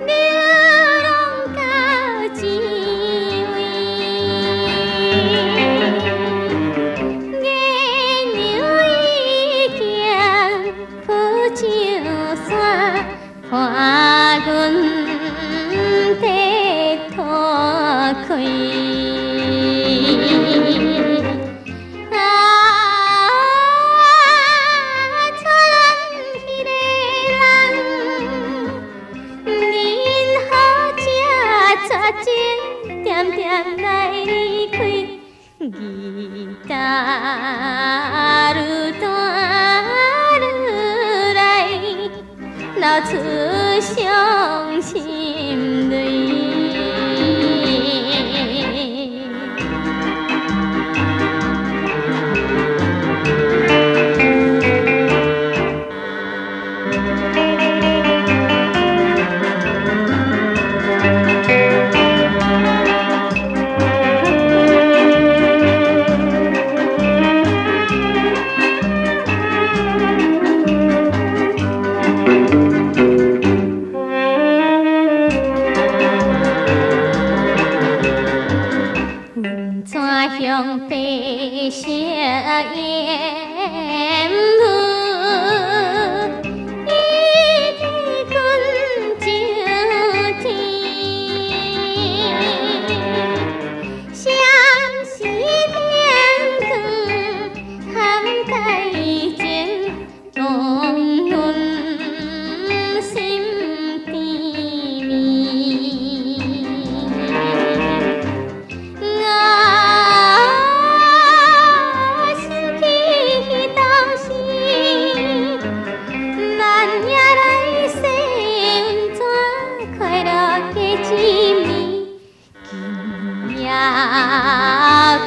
流浪到一位，月娘已经浮上山，看阮地土开。点点来离开，吉他愈弹愈来，流出伤心泪。向白色烟雾，一地滚上天。相思点光，含介情，往阮心甜蜜。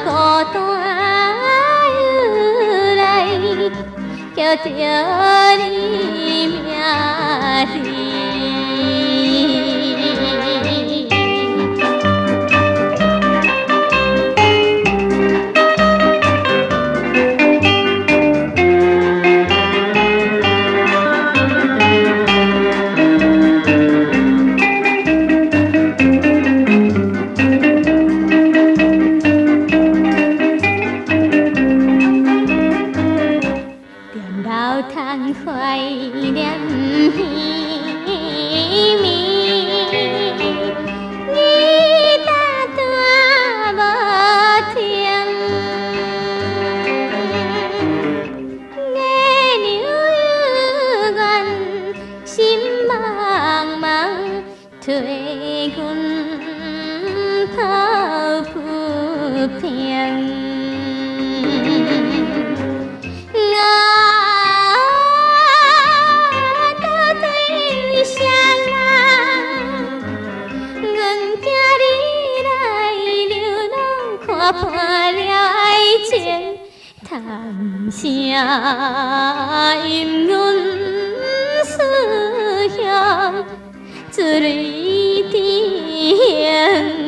孤单又来，叫着你名字。叹怀念稀微，你答答无听。月娘有怨，心茫茫，替阮抱不平。破了爱情，叹声因阮思乡，一泪甜。